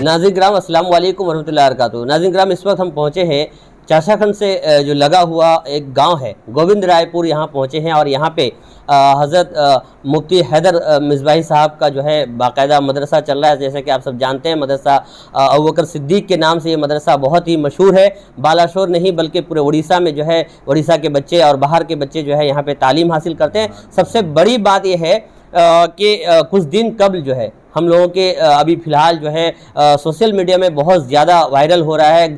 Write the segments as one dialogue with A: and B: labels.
A: नाज़रीन किराम अस्सलाम वालेकुम वरहमतुल्लाहि वबरकातुहू। नाज़रीन किराम इस वक्त हम पहुँचे हैं चाशाखंड से जो लगा हुआ एक गांव है गोविंद रायपुर, यहाँ पहुँचे हैं और यहाँ पे हज़रत मुफ्ती हैदर मिसबाही साहब का जो है बाकायदा मदरसा चल रहा है। जैसे कि आप सब जानते हैं मदरसा अबू बकर सिद्दीक़ के नाम से ये मदरसा बहुत ही मशहूर है। बालाशोर नहीं बल्कि पूरे उड़ीसा में जो है उड़ीसा के बच्चे और बाहर के बच्चे जो है यहाँ पे तालीम हासिल करते हैं। सबसे बड़ी बात यह है कि कुछ दिन कबल जो है हम लोगों के अभी फ़िलहाल जो है सोशल मीडिया में बहुत ज़्यादा वायरल हो रहा है।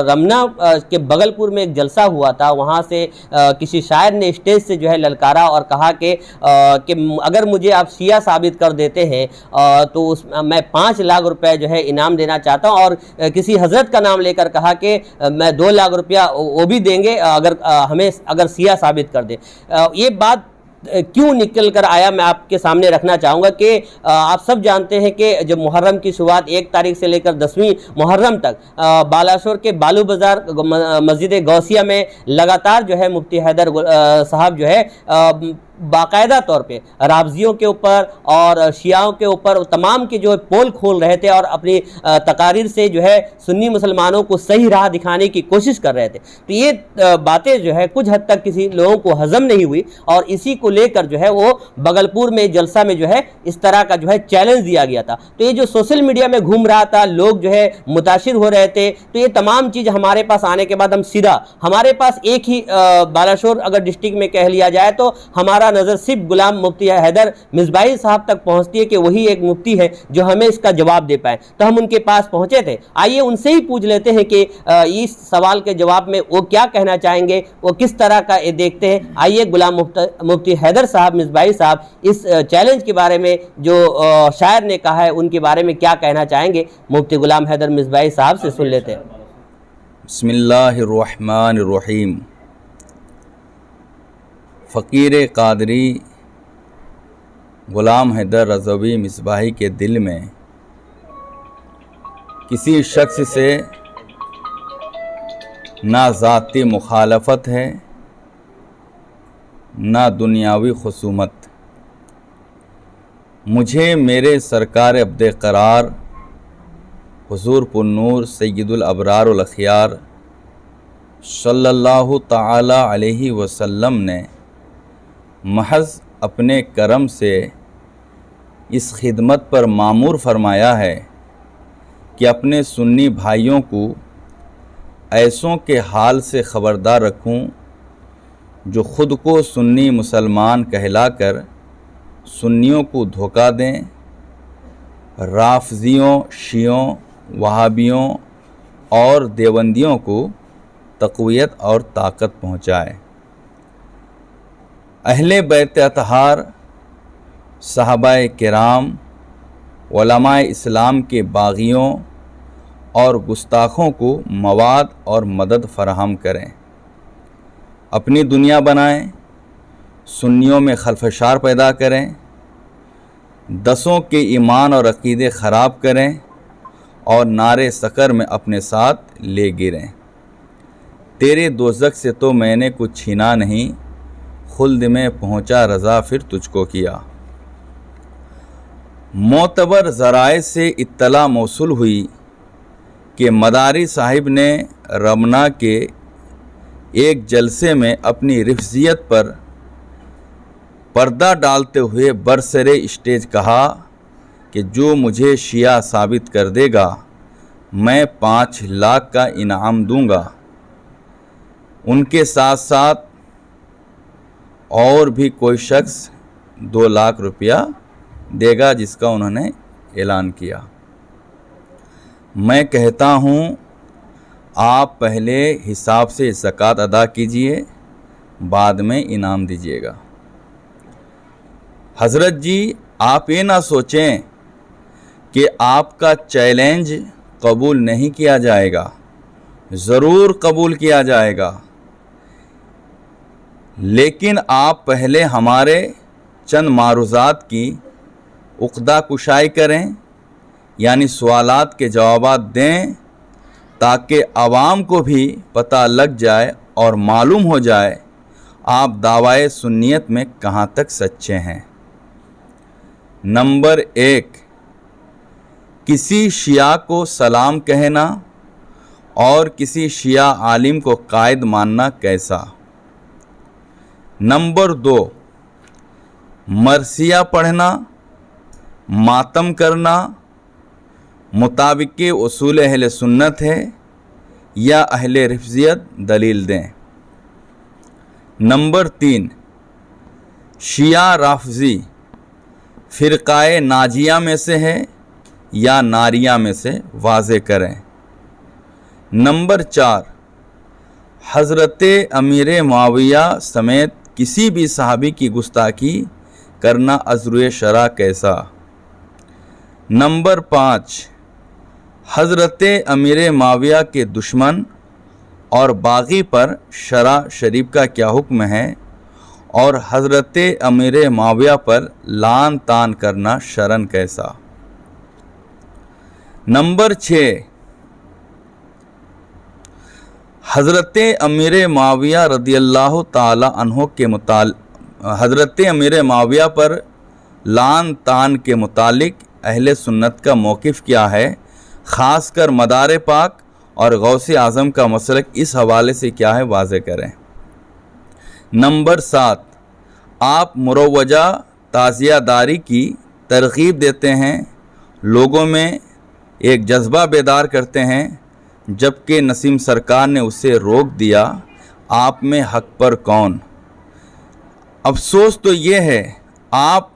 A: रमना के बगलपुर में एक जलसा हुआ था, वहाँ से किसी शायर ने स्टेज से जो है ललकारा और कहा कि अगर मुझे आप शिया साबित कर देते हैं तो मैं 5 लाख रुपए जो है इनाम देना चाहता हूँ। और किसी हज़रत का नाम लेकर कहा कि मैं 2 लाख रुपया वो भी देंगे अगर हमें अगर शिया साबित कर दे। ये बात क्यों निकल कर आया मैं आपके सामने रखना चाहूँगा कि आप सब जानते हैं कि जब मुहर्रम की शुरुआत 1 तारीख से लेकर 10वीं मुहर्रम तक बालाशोर के बालू बाज़ार मस्जिद गौसिया में लगातार जो है मुफ्ती हैदर साहब जो है बाकायदा तौर पे रावजियों के ऊपर और शियाओं के ऊपर तमाम के जो पोल खोल रहे थे और अपनी तकारीर से जो है सुन्नी मुसलमानों को सही राह दिखाने की कोशिश कर रहे थे। तो ये बातें जो है कुछ हद तक किसी लोगों को हजम नहीं हुई और इसी को लेकर जो है वो बगलपुर में जलसा में जो है इस तरह का जो है चैलेंज दिया गया था। तो ये जो सोशल मीडिया में घूम रहा था, लोग जो है मुतासिर हो रहे थे। तो ये तमाम चीज़ हमारे पास आने के बाद हम सीधा हमारे पास एक ही बालाशोर अगर डिस्ट्रिक्ट में कह लिया जाए तो हमारा नज़र सिर्फ गुलाम मुफ्ती हैदर मिसबाही साहब तक पहुंचती है कि वही एक मुफ्ती है जो हमें इसका जवाब दे पाए। तो हम उनके पास पहुंचे थे। आइए उनसे ही पूछ लेते हैं कि इस सवाल के जवाब में वो क्या कहना चाहेंगे, वो किस तरह का ये देखते हैं। आइए गुलाम मुफ्ती हैदर साहब मिसबाही साहब इस चैलेंज के बारे में जो शायर ने कहा है उनके बारे में क्या कहना चाहेंगे, मुफ्ती गुलाम हैदर मिसबाही साहब से सुन लेते हैं।
B: बिस्मिल्लाहिर्रहमानिर्रहीम। फ़कीर क़ादरी ग़ुलाम हैदर रज़वी मिसबाही के दिल में किसी शख्स से ना ज़ाती मुखालफत है ना दुनियावी खुसूमत। मुझे मेरे सरकार अब्दे क़रार हुज़ूर पुन्नूर सय्यदुल अबरार वल अख़यार सल्लल्लाहु ताला अलैहि वसल्लम ने महज अपने करम से इस खिदमत पर मामूर फरमाया है कि अपने सुन्नी भाइयों को ऐसों के हाल से ख़बरदार रखूं जो ख़ुद को सुन्नी मुसलमान कहलाकर सुन्नियों को धोखा दें, राफ़ज़ियों, शियों, वहाबियों और देवबंदियों को तक़वियत और ताकत पहुँचाए। अहले बैत अतहार, सहाबाए किराम, उलमाए इस्लाम के बागियों और गुस्ताखों को मवाद और मदद फराहम करें। अपनी दुनिया बनाएं, सुन्नियों में खलफशार पैदा करें, दसों के ईमान और अक़ीदे ख़राब करें और नारे सकर में अपने साथ ले गिरें। तेरे दोज़ख से तो मैंने कुछ छीना नहीं, खुल्द में पहुँचा रज़ा फिर तुझको किया। मोतबर ज़राए से इत्तला मौसूल हुई कि मदारी साहिब ने रमना के एक जलसे में अपनी रिफ्ज़ियत पर पर्दा डालते हुए बरसरे स्टेज कहा कि जो मुझे शिया साबित कर देगा मैं 5 लाख का इनाम दूंगा। उनके साथ साथ और भी कोई शख्स 2 लाख रुपया देगा जिसका उन्होंने ऐलान किया। मैं कहता हूँ आप पहले हिसाब से ज़कात अदा कीजिए, बाद में इनाम दीजिएगा। हज़रत जी, आप ये ना सोचें कि आपका चैलेंज कबूल नहीं किया जाएगा, ज़रूर कबूल किया जाएगा, लेकिन आप पहले हमारे चंद मारूज़ात की उक़्दा कुशाई करें, यानी सवालात के जवाबात दें, ताकि आवाम को भी पता लग जाए और मालूम हो जाए आप दावाए सुन्नियत में कहाँ तक सच्चे हैं। नंबर 1, किसी शिया को सलाम कहना और किसी शिया आलिम को कायद मानना कैसा। नंबर 2, मरसिया पढ़ना, मातम करना मुताबिक उसूल अहले सुन्नत है या अहले रिफ्जियत, दलील दें। नंबर 3, शिया राफजी फ़िरक़ाए नाजिया में से है या नारिया में से, वाज़े करें। नंबर 4, हज़रत अमीर मुआविया समेत किसी भी सहाबी की गुस्ताखी करना अज़्रुए शरा कैसा। नंबर 5, हज़रत अमीर मुआविया के दुश्मन और बागी पर शरा शरीफ का क्या हुक्म है और हज़रत अमीर मुआविया पर लान तान करना शरन कैसा। नंबर 6, हज़रत अमीर मुआविया रदियल्लाहु ताला अन्हो के हज़रत अमीर मुआविया पर लान तान के मुतालिक अहले सुन्नत का मौक़िफ़ क्या है, ख़ासकर मदार पाक और गौसे आज़म का मसलक इस हवाले से क्या है, वाज़े करें। नंबर 7, आप मुरवजा ताज़ियादारी की तरग़ीब देते हैं, लोगों में एक जज्बा बेदार करते हैं, जबकि नसीम सरकार ने उसे रोक दिया। आप में हक़ पर कौन। अफसोस तो ये है आप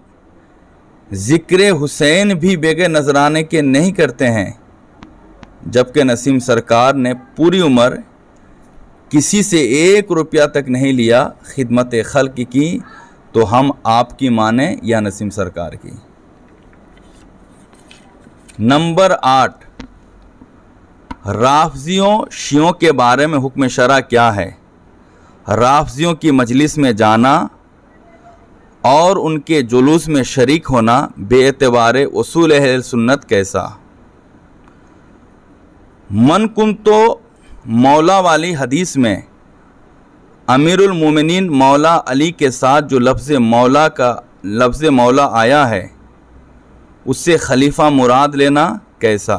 B: ज़िक्र हुसैन भी बेगे नजराने के नहीं करते हैं, जबकि नसीम सरकार ने पूरी उम्र किसी से 1 रुपया तक नहीं लिया, खिदमत खल्क की, तो हम आपकी माने या नसीम सरकार की। नंबर 8, राफ़ज़ियों शियों के बारे में हुक्म शरा क्या है। राफ़ज़ियों की मजलिस में जाना और उनके जुलूस में शरीक होना बेएतबारे उसूल अहले सुन्नत कैसा। मन कुन तो मौला वाली हदीस में अमीरुल मोमिनीन मौला अली के साथ जो लफ्ज़ मौला आया है, उससे खलीफा मुराद लेना कैसा।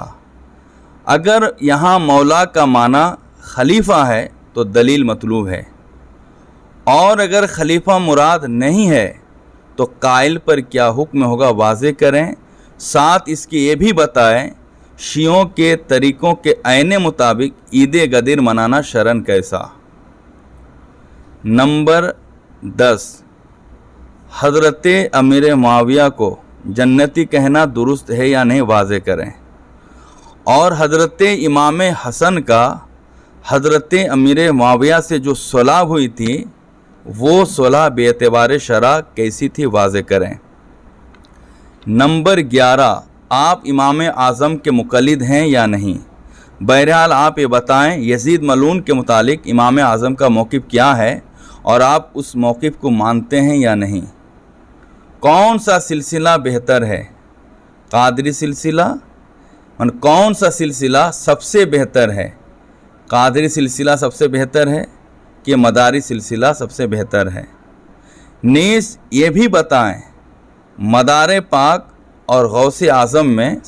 B: अगर यहाँ मौला का माना खलीफा है तो दलील मतलूब है, और अगर खलीफा मुराद नहीं है तो कायल पर क्या हुक्म होगा, वाज़े करें। साथ इसके ये भी बताएं शियों के तरीक़ों के ऐने मुताबिक ईद गदीर मनाना शरन कैसा। नंबर 10, हज़रत अमीर मुआविया को जन्नती कहना दुरुस्त है या नहीं, वाज़े करें। और हज़रत इमाम हसन का हज़रत अमीर मुआविया से जो सुलह हुई थी, वो सुलह बेएतबार शरा कैसी थी, वाज़े करें। नंबर 11, आप इमाम आज़म के मुक़ल्लिद हैं या नहीं। बहरहाल आप ये बताएं यज़ीद मलून के मुतालिक इमाम आज़म का मौक़िफ़ क्या है और आप उस मौक़िफ़ को मानते हैं या नहीं। कौन सा सिलसिला बेहतर है, कादरी सिलसिला। कौन सा सिलसिला सबसे बेहतर है, कादरी सिलसिला सबसे बेहतर है कि मदारी सिलसिला सबसे बेहतर है। नीस ये भी बताएं मदार पाक और गौसे आज़म में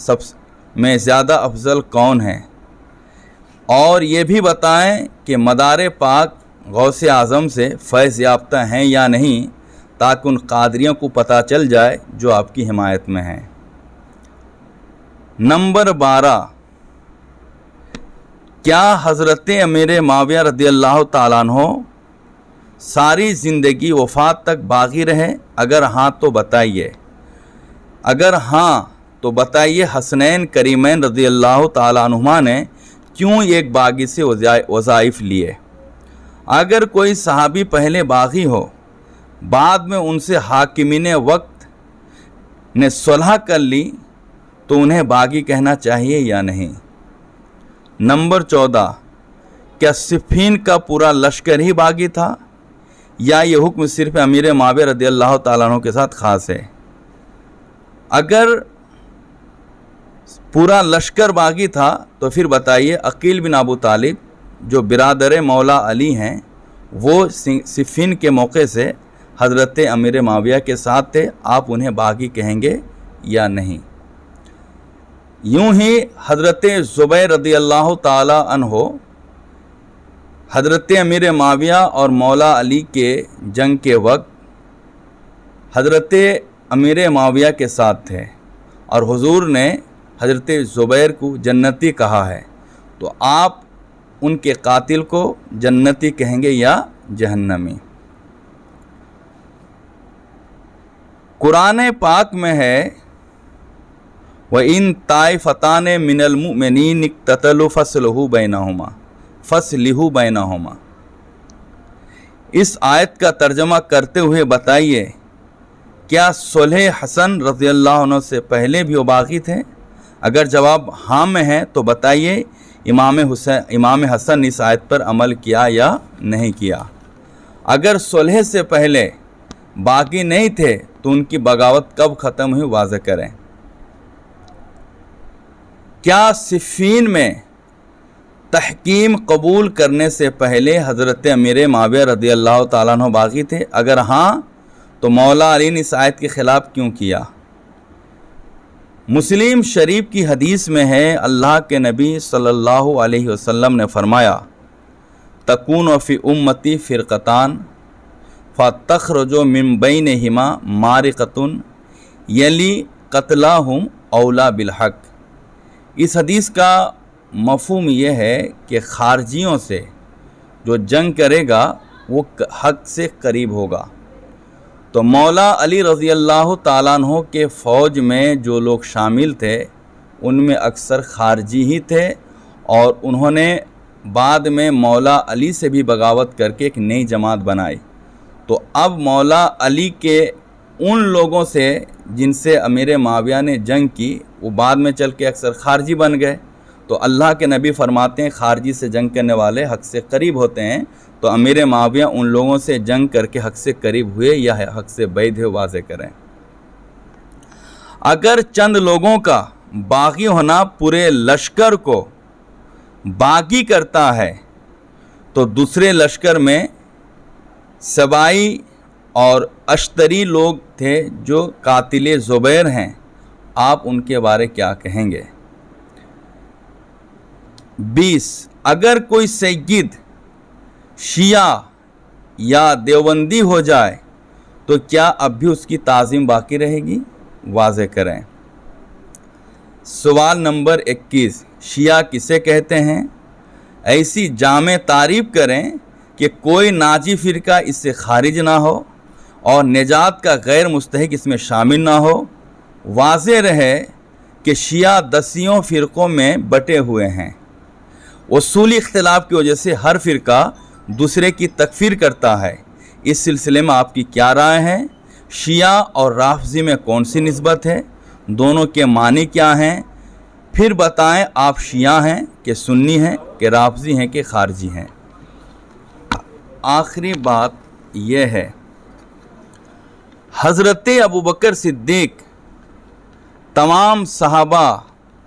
B: ज़्यादा अफजल कौन है, और ये भी बताएं कि मदार पाक गौसे आज़म से फैज़ याफ्ता हैं या नहीं, ताकि उन कादरियों को पता चल जाए जो आपकी हिमायत में हैं। नंबर 12, क्या हज़रत अमीर मुआविया रदियल्लाहु ताला अन्हो सारी ज़िंदगी वफ़ात तक बागी रहे। अगर हाँ तो बताइए। अगर हाँ तो बताइए हसनैन करीमैन रदियल्लाहु ताला अन्हुमा ने क्यों एक बागी से वज़ाइफ लिए। अगर कोई सहाबी पहले बागी हो, बाद में उनसे हाकिमीन वक्त ने सुलह कर ली, तो उन्हें बागी कहना चाहिए या नहीं। नंबर 14, क्या सिफ़ीन का पूरा लश्कर ही बागी था या ये हुक्म सिर्फ़ अमीर मुआविया रदियल्लाहु ताला अन्हु के साथ ख़ास है। अगर पूरा लश्कर बागी था तो फिर बताइए अकील बिन अबू तालिब जो बिरादर मौला अली हैं वो सिफ़ीन के मौके से हज़रत अमीर माविया के साथ थे, आप उन्हें बागी कहेंगे या नहीं। यूं ही हज़रत ज़ुबैर रज़ियल्लाहु ताला अन्हो हज़रत अमीर माविया और मौला अली के जंग के वक्त हज़रत अमीर माविया के साथ थे और हुजूर ने हज़रत ज़ुबैर को जन्नती कहा है, तो आप उनके कातिल को जन्नती कहेंगे या जहन्नमी। कुरान पाक में है व इन ताइफतान मिनल मुमिनीन इक्ततलु फस्लहु बैनहुमा। इस आयत का तर्जमा करते हुए बताइए, क्या सुलह हसन रज़ियल्लाहु अन्हु से पहले भी वो बागी थे? अगर जवाब हाँ में है तो बताइए इमाम हसन इस आयत पर अमल किया या नहीं किया। अगर सुलह से पहले बागी नहीं थे तो उनकी बगावत कब ख़त्म हुई, वाज़ेह करें। क्या सिफ़ीन में तहकीम कबूल करने से पहले हज़रत अमीर माविया रज़ियल्लाहु ताला अन्हु बागी थे? अगर हाँ तो मौला अली ने इस आयत के ख़िलाफ़ क्यों किया? मुस्लिम शरीफ की हदीस में है, अल्लाह के नबी सल्लल्लाहु अलैहि वसल्लम ने फरमाया, तकून फ़ी उम्मती फ़िरक़तान फ़तख़रुजु मिन बैनिहिमा मारिक़तुन यली क़त्लाहुम औला बिलहक़। इस हदीस का मफ़हूम यह है कि खारजियों से जो जंग करेगा वो हक़ से करीब होगा। तो मौला अली रज़ियल्लाहु ताला अन्हु के फ़ौज में जो लोग शामिल थे उनमें अक्सर खारजी ही थे और उन्होंने बाद में मौला अली से भी बगावत करके एक नई जमात बनाई। तो अब मौला अली के उन लोगों से जिनसे अमीर माविया ने जंग की वो बाद में चल के अक्सर खारजी बन गए। तो अल्लाह के नबी फरमाते हैं खारजी से जंग करने वाले हक़ से करीब होते हैं। तो अमीर माविया उन लोगों से जंग करके हक़ से करीब हुए या हक़ से बैद है, वाज़ेह करें। अगर चंद लोगों का बागी होना पूरे लश्कर को बागी करता है तो दूसरे लश्कर में सबाई और अश्तरी लोग थे जो कातिल ज़ुबैर हैं, आप उनके बारे क्या कहेंगे? 20 अगर कोई सय्यद शिया या देवबंदी हो जाए तो क्या अब भी उसकी ताज़ीम बाकी रहेगी? वाज़ेह करें। सवाल नंबर 21 शिया किसे कहते हैं? ऐसी जामे तारीफ़ करें कि कोई नाजी फ़िरका इससे खारिज ना हो और निजात का गैर मुस्तहिक इसमें शामिल ना हो। वाज़ेह रहे कि शिया 10 फ़िरक़ों में बटे हुए हैं। उसूली इख्तिलाफ़ की वजह से हर फ़िरका दूसरे की तकफ़ीर करता है। इस सिलसिले में आपकी क्या राय है? शिया और राफ़ज़ी में कौन सी निस्बत है? दोनों के मानी क्या हैं? फिर बताएं आप शिया हैं कि सुन्नी हैं कि राफ़ज़ी हैं कि खारजी हैं। आखिरी बात यह है, हज़रत अबू बकर सिद्दीक़ तमाम सहाबा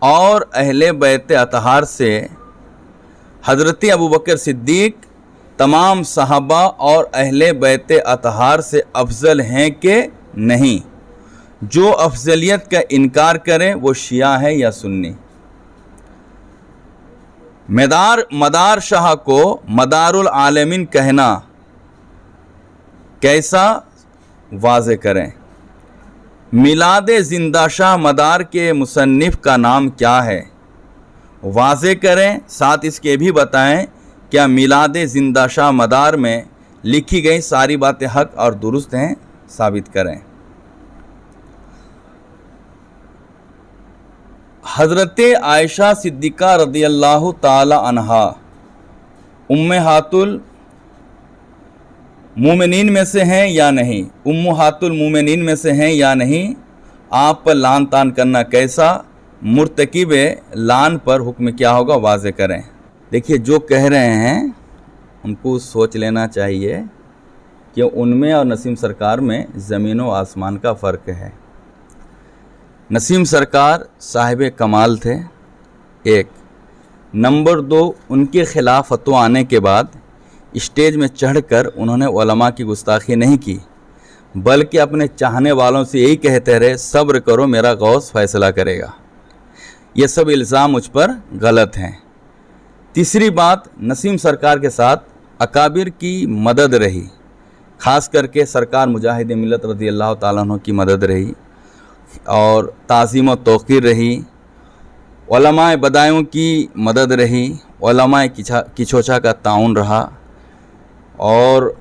B: और अहले बैत अतहार से हज़रत अबू बकर सिद्दीक़ तमाम सहाबा और अहले बैत अतहार से अफजल हैं कि नहीं? जो अफजलियत का इनकार करें वो शिया है या सुन्नी? मदार शाह को मदारुल आलमीन कहना कैसा? वाज़ेह करें। मिलाद ज़िंदा शाह मदार के मुसन्निफ़ का नाम क्या है? वाज़ेह करें। साथ इसके भी बताएं क्या मिलाद ज़िंदा शाह मदार में लिखी गई सारी बातें हक़ और दुरुस्त हैं? साबित करें। हज़रत आयशा सिद्दीक़ा रज़ियल्लाहु ताला अन्हा उम्महातुल मोमिनीन में से हैं या नहीं? उम्महातुल मोमिनीन में से हैं या नहीं? आप पर लान तान करना कैसा? मुर्तकिब लान पर हुक्म क्या होगा? वाज़ेह करें। देखिए, जो कह रहे हैं उनको सोच लेना चाहिए कि उनमें और नसीम सरकार में ज़मीन व आसमान का फ़र्क है। नसीम सरकार साहिब कमाल थे, एक। नंबर 2, उनके ख़िलाफ़ फतवा आने के बाद स्टेज में चढ़कर उन्होंने उलमा की गुस्ताखी नहीं की, बल्कि अपने चाहने वालों से यही कहते रहे, सब्र करो, मेरा गौस फ़ैसला करेगा। ये सब इल्ज़ाम मुझ पर गलत हैं। तीसरी बात, नसीम सरकार के साथ अकाबिर की मदद रही, ख़ास करके सरकार मुजाहिद मिल्लत रज़ी अल्लाह ताला अन्हु की मदद रही और ताज़ीम व तौक़ीर रही, उलमाए बदायूं की मदद रही, उलमाए किचोचा का ताउन रहा। और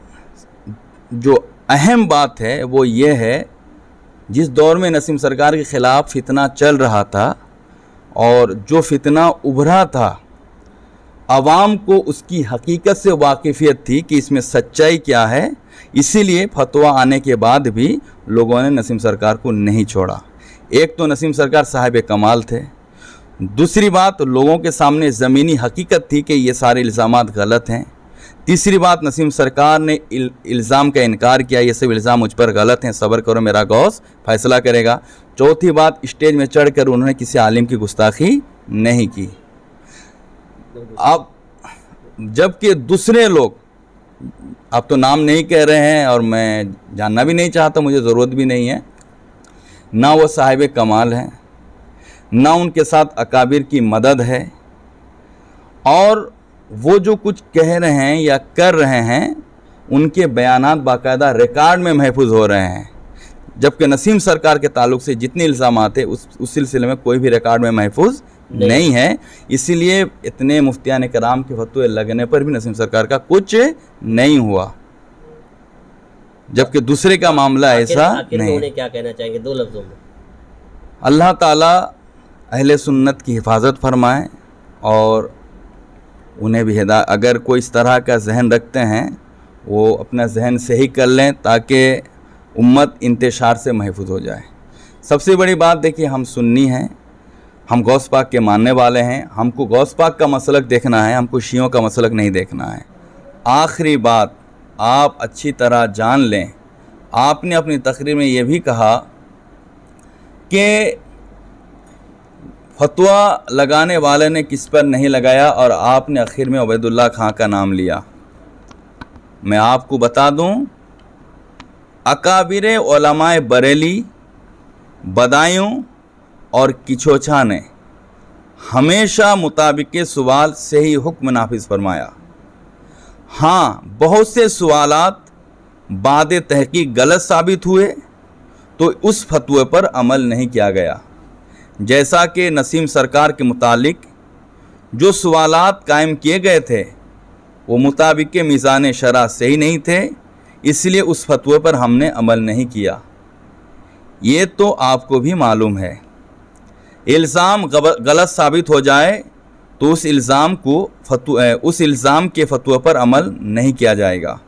B: जो अहम बात है वो ये है, जिस दौर में नसीम सरकार के ख़िलाफ़ फितना चल रहा था और जो फितना उभरा था, आवाम को उसकी हकीकत से वाकिफ़ियत थी कि इसमें सच्चाई क्या है, इसीलिए फतवा आने के बाद भी लोगों ने नसीम सरकार को नहीं छोड़ा। एक तो नसीम सरकार साहिब कमाल थे, दूसरी बात लोगों के सामने ज़मीनी हकीकत थी कि ये सारे इल्ज़ामात गलत हैं। तीसरी बात, नसीम सरकार ने इल्ज़ाम का इनकार किया, ये सब इल्ज़ाम मुझ पर गलत हैं, सब्र करो, मेरा गौस फ़ैसला करेगा। चौथी बात, स्टेज में चढ़कर उन्होंने किसी आलिम की गुस्ताखी नहीं की। अब जबकि दूसरे लोग, अब तो नाम नहीं कह रहे हैं और मैं जानना भी नहीं चाहता, मुझे ज़रूरत भी नहीं है, ना वो साहिब कमाल हैं, ना उनके साथ अकाबिर की मदद है, और वो जो कुछ कह रहे हैं या कर रहे हैं उनके बयानात बाकायदा रिकॉर्ड में महफूज हो रहे हैं, जबकि नसीम सरकार के ताल्लुक़ से जितने इल्ज़ामात हैं उस सिलसिले में कोई भी रिकॉर्ड में महफूज नहीं है। इसीलिए इतने मुफ्तियान कराम के फतवे लगने पर भी नसीम सरकार का कुछ नहीं हुआ, जबकि दूसरे का मामला ऐसा नहीं।
A: उन्हें क्या कहना चाहेंगे 2 लफ्ज़ों में?
B: अल्लाह ताला अहले सुन्नत की हिफाजत फरमाए और उन्हें भी हिदायत, अगर कोई इस तरह का जहन रखते हैं वो अपना जहन सही कर लें ताकि उम्मत इंतशार से महफूज हो जाए। सबसे बड़ी बात देखिए, हम सुन्नी हैं, हम गौस पाक के मानने वाले हैं, हमको गौस पाक का मसलक देखना है, हमको शियों का मसलक नहीं देखना है। आखिरी बात आप अच्छी तरह जान लें, आपने अपनी तकरीर में ये भी कहा कि फतवा लगाने वाले ने किस पर नहीं लगाया और आपने आखिर में उबैदुल्लाह खां का नाम लिया। मैं आपको बता दूं, अकाबिर उलमाए बरेली, बदायूं और किचोचा ने हमेशा मुताबिक सवाल से ही हुक्म नाफिज फरमाया। हाँ, बहुत से सवालात बाद तहकीक गलत साबित हुए तो उस फतवे पर अमल नहीं किया गया, जैसा कि नसीम सरकार के मुतालिक जो सवालात कायम किए गए थे वो मुताबिक मीज़ान शरा सही नहीं थे, इसलिए उस फतवे पर हमने अमल नहीं किया। ये तो आपको भी मालूम है। इल्ज़ाम गलत साबित हो जाए तो उस इल्ज़ाम के फतवे पर अमल नहीं किया जाएगा।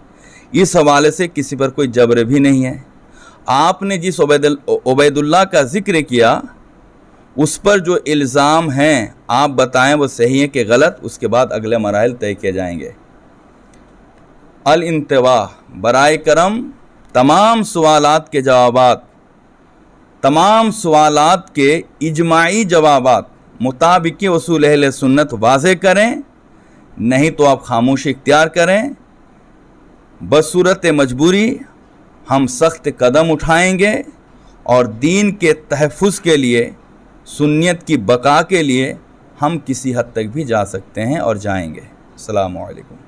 B: इस हवाले से किसी पर कोई जबर भी नहीं है। आपने जिस उबैदुल्लाह का ज़िक्र किया उस पर जो इल्ज़ाम हैं आप बताएं वो सही है कि गलत, उसके बाद अगले मराहिल तय किए जाएंगे। अल इंतवा, बराए करम तमाम सवालात के जवाबात, तमाम सवालात के इजमाई जवाबात मुताबिक उसूल अहले सुन्नत वाज़े करें, नहीं तो आप खामोशी इख्तियार करें। बसूरत मजबूरी हम सख्त कदम उठाएंगे और दीन के तहफ़्फ़ुज़ के लिए, सुन्नियत की बका के लिए हम किसी हद तक भी जा सकते हैं और जाएंगे। अस्सलामु अलैकुम।